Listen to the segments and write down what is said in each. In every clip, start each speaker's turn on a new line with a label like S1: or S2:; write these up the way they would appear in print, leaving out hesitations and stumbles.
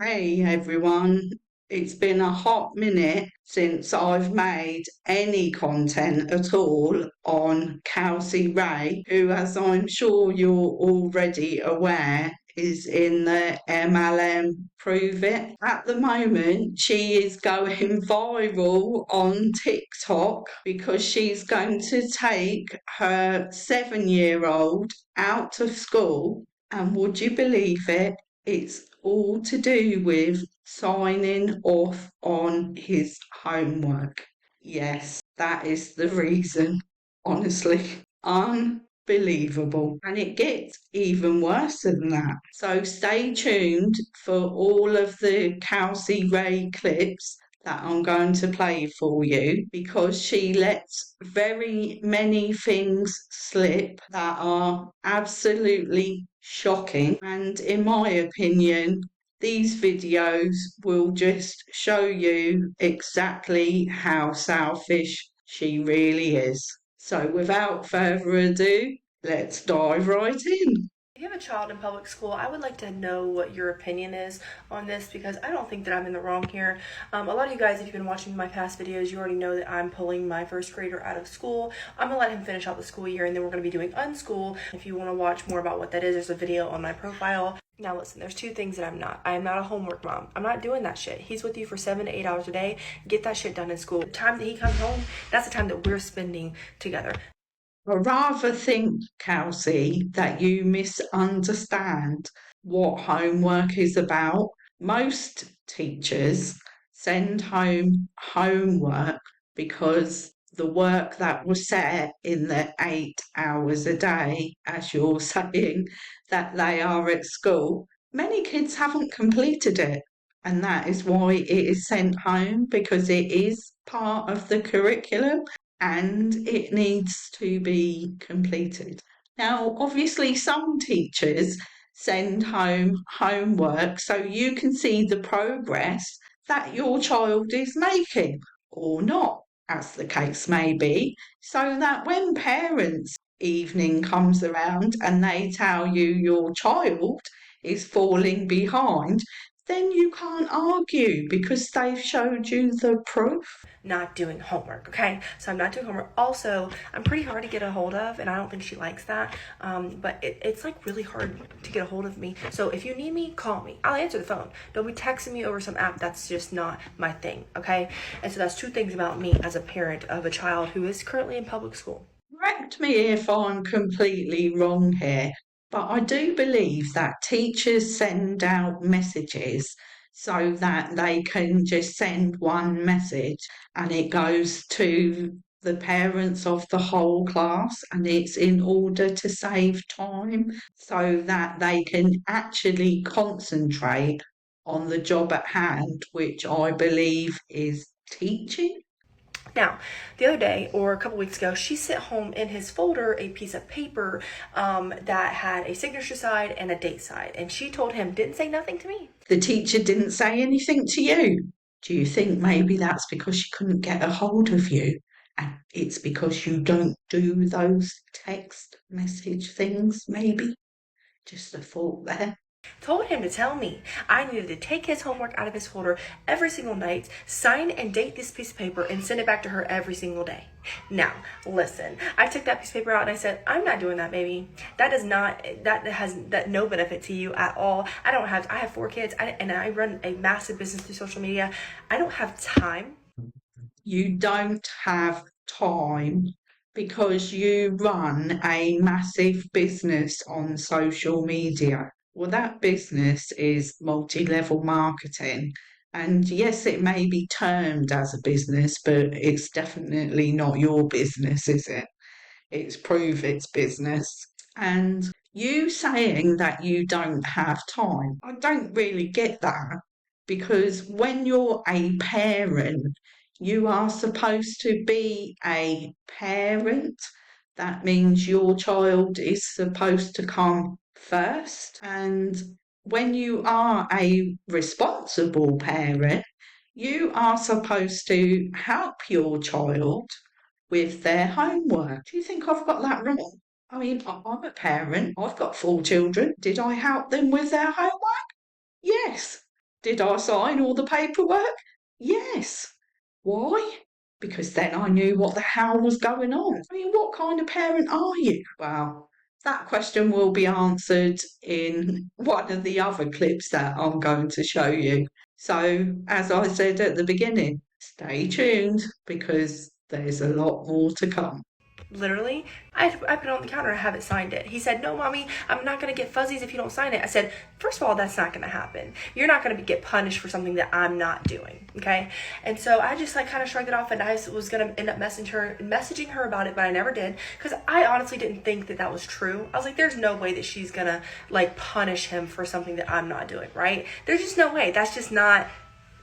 S1: Hey everyone, it's been a hot minute since I've made any content at all on Kelsey Rhae, who, as I'm sure you're already aware, is in the MLM Prove It. At the moment, she is going viral on TikTok because she's going to take her 7-year-old out of school, and would you believe it? It's all to do with signing off on his homework. Yes, that is the reason. Honestly, unbelievable. And it gets even worse than that. So stay tuned for all of the Kelsey Ray clips that I'm going to play for you, because she lets very many things slip that are absolutely shocking. And in my opinion, these videos will just show you exactly how selfish she really is. So without further ado, let's dive right in.
S2: If you have a child in public school, I would like to know what your opinion is on this, because I don't think that I'm in the wrong here. A lot of you guys, if you've been watching my past videos, you already know that I'm pulling my first grader out of school. I'm going to let him finish out the school year, and then we're going to be doing unschool. If you want to watch more about what that is, there's a video on my profile. Now listen, there's two things that I'm not. I am not a homework mom. I'm not doing that shit. He's with you for 7 to 8 hours a day. Get that shit done in school. The time that he comes home, that's the time that we're spending together.
S1: I rather think, Kelsey, that you misunderstand what homework is about. Most teachers send home homework because the work that was set in the 8 hours a day, as you're saying, that they are at school, many kids haven't completed it. And that is why it is sent home, because it is part of the curriculum and it needs to be completed. Now, obviously, some teachers send home homework so you can see the progress that your child is making, or not, as the case may be, so that when parents' evening comes around and they tell you your child is falling behind, then you can't argue because they've showed you the proof.
S2: Not doing homework, okay? So I'm not doing homework. Also, I'm pretty hard to get a hold of, and I don't think she likes that. But it's like really hard to get a hold of me. So if you need me, call me. I'll answer the phone. Don't be texting me over some app. That's just not my thing, okay? And so that's two things about me as a parent of a child who is currently in public school.
S1: Correct me if I'm completely wrong here, but I do believe that teachers send out messages so that they can just send one message and it goes to the parents of the whole class, and it's in order to save time so that they can actually concentrate on the job at hand, which I believe is teaching.
S2: Now, the other day, or a couple weeks ago, she sent home in his folder a piece of paper that had a signature side and a date side. And she told him, didn't say nothing to me.
S1: The teacher didn't say anything to you. Do you think maybe that's because she couldn't get a hold of you? And it's because you don't do those text message things, maybe? Just a thought there.
S2: Told him to tell me I needed to take his homework out of his folder every single night, sign and date this piece of paper, and send it back to her every single day. Now, listen, I took that piece of paper out and I said, I'm not doing that, baby. That has no benefit to you at all. I have 4 kids, and I run a massive business through social media. I don't have time.
S1: You don't have time because you run a massive business on social media. Well, that business is multi-level marketing. And yes, it may be termed as a business, but it's definitely not your business, is it? It's Prove It's business. And you saying that you don't have time, I don't really get that, because when you're a parent, you are supposed to be a parent. That means your child is supposed to come first. And when you are a responsible parent, you are supposed to help your child with their homework. Do you think I've got that wrong? I mean, I'm a parent, I've got 4 children. Did I help them with their homework? Yes. Did I sign all the paperwork? Yes. Why? Because then I knew what the hell was going on. I mean, what kind of parent are you? Well, that question will be answered in one of the other clips that I'm going to show you. So, as I said at the beginning, stay tuned because there's a lot more to come.
S2: Literally, I put it on the counter and haven't signed it. He said, "No, mommy, I'm not going to get fuzzies if you don't sign it." I said, "First of all, that's not going to happen. You're not going to get punished for something that I'm not doing." Okay. And so I just like kind of shrugged it off, and I was going to end up messaging her about it, but I never did because I honestly didn't think that that was true. I was like, there's no way that she's going to like punish him for something that I'm not doing, right? There's just no way. That's just not,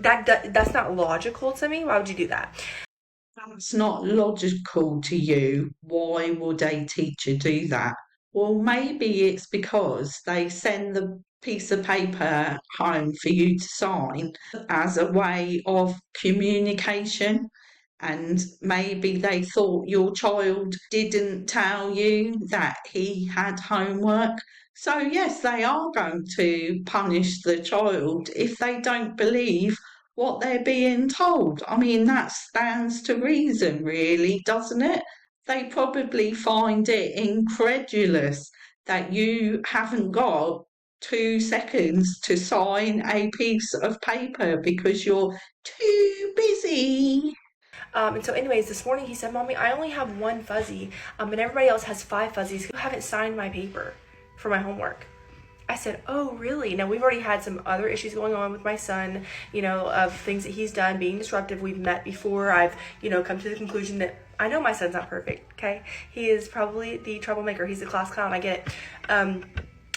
S2: that's not logical to me. Why would you do that?
S1: That's not logical to you. Why would a teacher do that? Well, maybe it's because they send the piece of paper home for you to sign as a way of communication. And maybe they thought your child didn't tell you that he had homework. So, yes, they are going to punish the child if they don't believe what they're being told. I mean, that stands to reason, really, doesn't it? They probably find it incredulous that you haven't got 2 seconds to sign a piece of paper because you're too busy.
S2: And so, anyways, this morning he said, "Mommy, I only have one fuzzy, and everybody else has 5 fuzzies who haven't signed my paper for my homework." I said, "Oh, really?" Now, we've already had some other issues going on with my son, of things that he's done being disruptive. We've met before. I've, come to the conclusion that I know my son's not perfect, okay? He is probably the troublemaker. He's the class clown. I get it.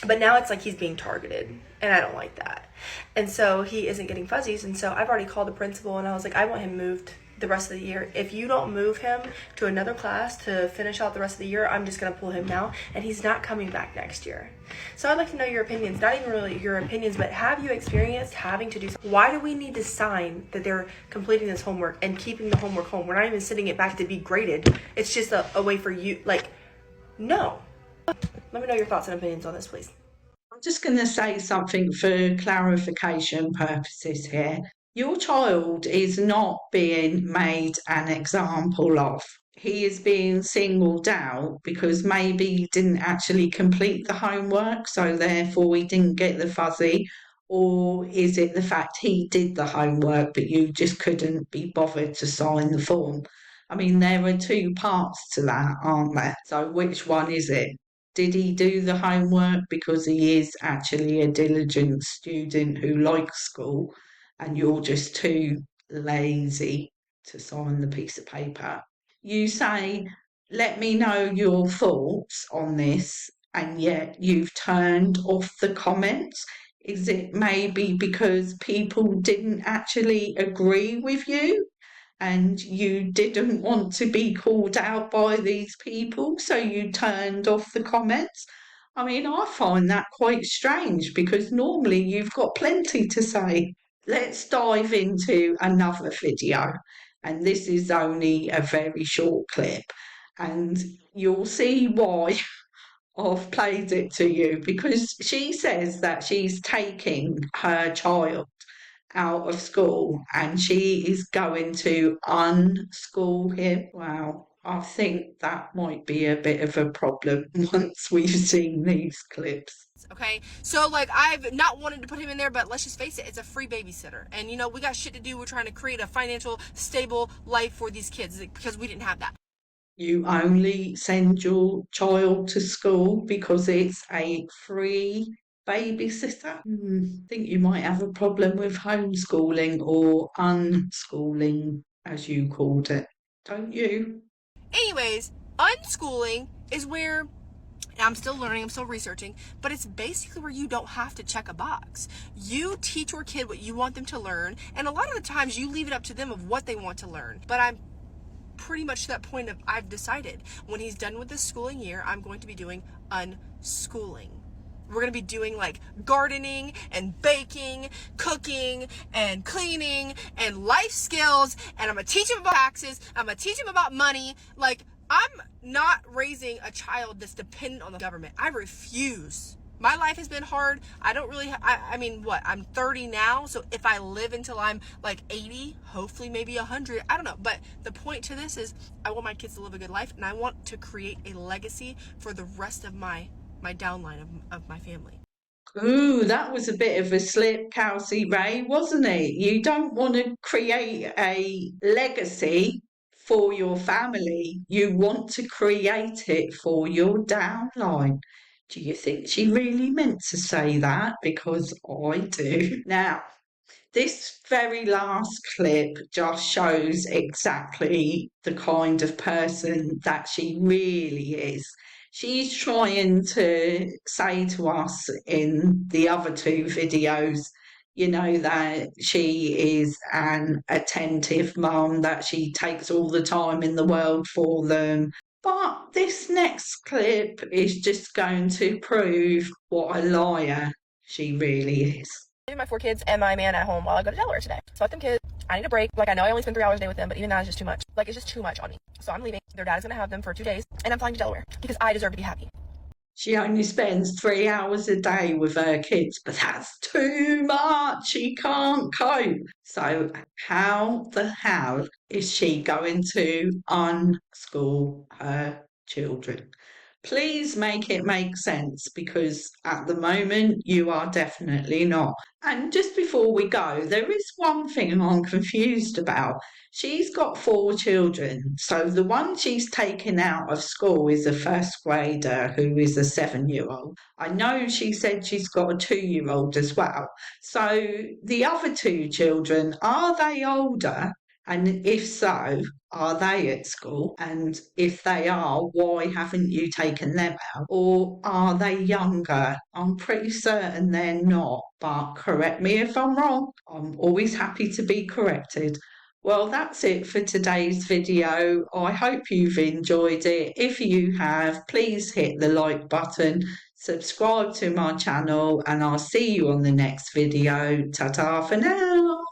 S2: But now it's like he's being targeted, and I don't like that. And so he isn't getting fuzzies, and so I've already called the principal, and I was like, I want him moved the rest of the year. If you don't move him to another class to finish out the rest of the year, I'm just going to pull him now, and he's not coming back next year. So I'd like to know your opinions, not even really your opinions, but have you experienced having to do something? Why do we need to sign that they're completing this homework and keeping the homework home? We're not even sending it back to be graded. It's just a way for you, no. Let me know your thoughts and opinions on this, please.
S1: I'm just going to say something for clarification purposes here. Your child is not being made an example of. He is being singled out because maybe he didn't actually complete the homework, so therefore he didn't get the fuzzy. Or is it the fact he did the homework but you just couldn't be bothered to sign the form? I mean, there are two parts to that, aren't there? So which one is it? Did he do the homework because he is actually a diligent student who likes school and you're just too lazy to sign the piece of paper? You say, let me know your thoughts on this, and yet you've turned off the comments. Is it maybe because people didn't actually agree with you? And you didn't want to be called out by these people, so you turned off the comments. I mean, I find that quite strange because normally you've got plenty to say. Let's dive into another video, and this is only a very short clip, and you'll see why I've played it to you because she says that she's taking her child out of school and she is going to unschool him. Wow, I think that might be a bit of a problem once we've seen these clips.
S3: Okay, so I've not wanted to put him in there, but let's just face it, it's a free babysitter, and we got shit to do. We're trying to create a financial stable life for these kids because we didn't have that.
S1: You only send your child to school because it's a free babysitter. I think you might have a problem with homeschooling or unschooling, as you called it, don't you?
S3: Anyways, unschooling is where I'm still learning, I'm still researching, but it's basically where you don't have to check a box. You teach your kid what you want them to learn, and a lot of the times you leave it up to them of what they want to learn. But I'm pretty much to that point of I've decided when he's done with this schooling year, I'm going to be doing unschooling. We're going to be doing gardening and baking, cooking and cleaning and life skills, and I'm going to teach him about taxes, I'm going to teach him about money. I'm not raising a child that's dependent on the government. I refuse My life has been hard. I don't really, I mean, what? I'm 30 now. So if I live until I'm like 80, hopefully maybe 100, I don't know. But the point to this is I want my kids to live a good life, and I want to create a legacy for the rest of my downline of my family.
S1: Ooh, that was a bit of a slip, Kelsey Rhae, wasn't it? You don't want to create a legacy for your family. You want to create it for your downline. Do you think she really meant to say that? Because I do. Now, this very last clip just shows exactly the kind of person that she really is. She's trying to say to us in the other two videos, that she is an attentive mum, that she takes all the time in the world for them. But this next clip is just going to prove what a liar she really is.
S2: My 4 kids and my man at home while I go to Delaware today. So let them kids. I need a break. Like, I know I only spend 3 hours a day with them, but even that is just too much. Like, it's just too much on me. So I'm leaving. Their dad is going to have them for 2 days, and I'm flying to Delaware because I deserve to be happy.
S1: She only spends 3 hours a day with her kids, but that's too much. She can't cope. So how the hell is she going to unschool her children? Please make it make sense, because at the moment you are definitely not. And just before we go, there is one thing I'm confused about. She's got 4 children, so the one she's taken out of school is a first grader who is a 7-year-old. I know she said she's got a 2-year-old as well. So the other 2 children, are they older? And if so, are they at school? And if they are, why haven't you taken them out? Or are they younger? I'm pretty certain they're not, but correct me if I'm wrong. I'm always happy to be corrected. Well, that's it for today's video. I hope you've enjoyed it. If you have, please hit the like button, subscribe to my channel, and I'll see you on the next video. Ta-ta for now.